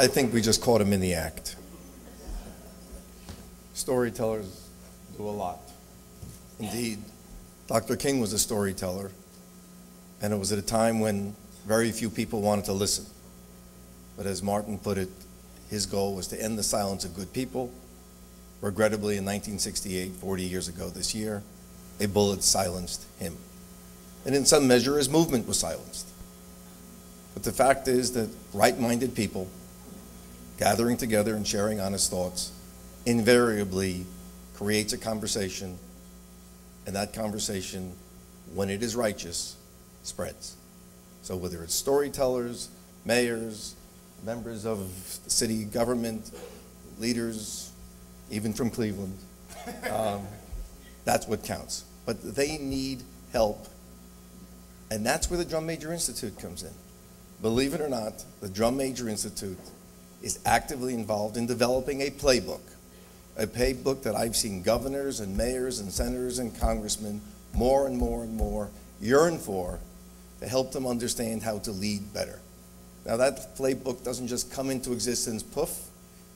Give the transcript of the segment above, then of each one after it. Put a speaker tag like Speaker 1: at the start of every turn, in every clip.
Speaker 1: I think we just caught him in the act. Storytellers do a lot. Indeed, Dr. King was a storyteller, and it was at a time when very few people wanted to listen. But as Martin put it, his goal was to end the silence of good people. Regrettably, in 1968, 40 years ago this year, a bullet silenced him. And in some measure, his movement was silenced. But the fact is that right-minded people gathering together and sharing honest thoughts invariably creates a conversation, and that conversation, when it is righteous, spreads. So whether it's storytellers, mayors, members of the city government, leaders, even from Cleveland, that's what counts. But they need help, and that's where the Drum Major Institute comes in. Believe it or not, the Drum Major Institute is actively involved in developing a playbook that I've seen governors and mayors and senators and congressmen more and more and more yearn for, to help them understand how to lead better. Now that playbook doesn't just come into existence poof.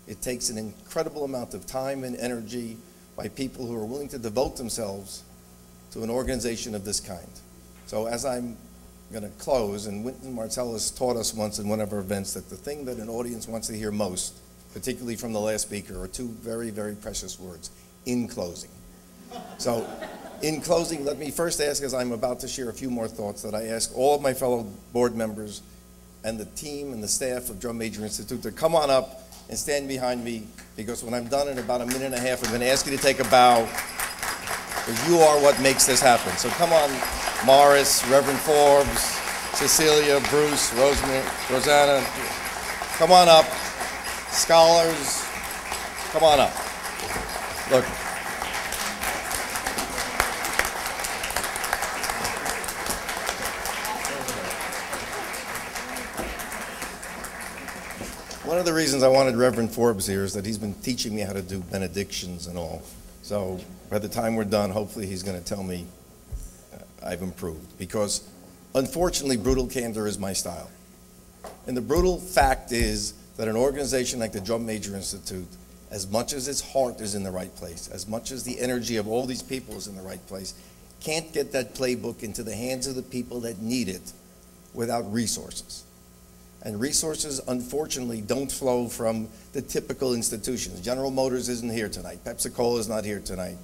Speaker 1: It takes an incredible amount of time and energy by people who are willing to devote themselves to an organization of this kind. So as I'm going to close, and Wynton Marsalis taught us once in one of our events that the thing that an audience wants to hear most, particularly from the last speaker, are two very, very precious words: in closing. So in closing, let me first ask, as I'm about to share a few more thoughts, that I ask all of my fellow board members and the team and the staff of Drum Major Institute to come on up and stand behind me, because when I'm done in about a minute and a half, I'm going to ask you to take a bow, because you are what makes this happen. So come on, Morris, Reverend Forbes, Cecilia, Bruce, Rosanna, come on up. Scholars, come on up. Look. One of the reasons I wanted Reverend Forbes here is that he's been teaching me how to do benedictions and all. So by the time we're done, hopefully he's going to tell me I've improved. Because unfortunately, brutal candor is my style. And the brutal fact is that an organization like the Drum Major Institute, as much as its heart is in the right place, as much as the energy of all these people is in the right place, can't get that playbook into the hands of the people that need it without resources. And resources, unfortunately, don't flow from the typical institutions. General Motors isn't here tonight. Pepsi-Cola is not here tonight.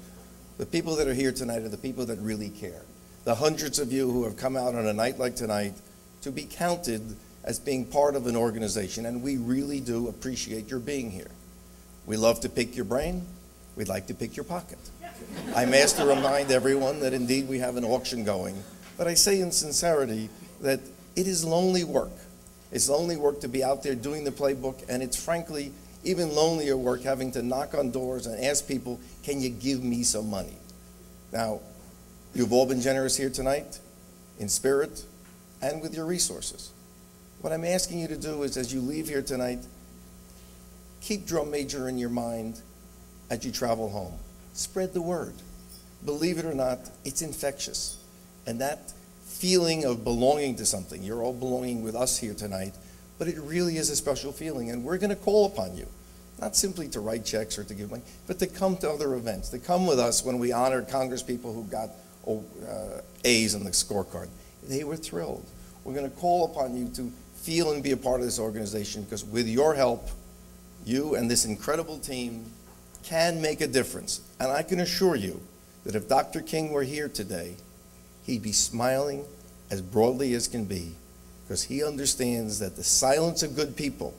Speaker 1: The people that are here tonight are the people that really care. The hundreds of you who have come out on a night like tonight to be counted as being part of an organization, and we really do appreciate your being here. We love to pick your brain. We'd like to pick your pocket. I'm asked to remind everyone that indeed we have an auction going, but I say in sincerity that it is lonely work. It's lonely work to be out there doing the playbook, and it's frankly even lonelier work having to knock on doors and ask people, can you give me some money? Now, you've all been generous here tonight, in spirit and with your resources. What I'm asking you to do is, as you leave here tonight, keep Drum Major in your mind as you travel home. Spread the word. Believe it or not, it's infectious. And that feeling of belonging to something, you're all belonging with us here tonight, but it really is a special feeling, and we're going to call upon you, not simply to write checks or to give money, but to come to other events, to come with us when we honored congresspeople who got A's on the scorecard. They were thrilled. We're going to call upon you to feel and be a part of this organization, because with your help, you and this incredible team can make a difference. And I can assure you that if Dr. King were here today, he'd be smiling as broadly as can be, because he understands that the silence of good people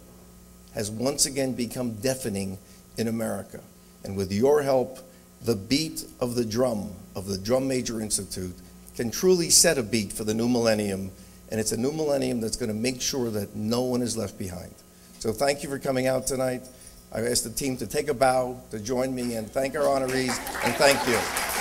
Speaker 1: has once again become deafening in America. And with your help, the beat of the Drum Major Institute can truly set a beat for the new millennium, and it's a new millennium that's going to make sure that no one is left behind. So thank you for coming out tonight. I ask the team to take a bow, to join me, and thank our honorees, and thank you.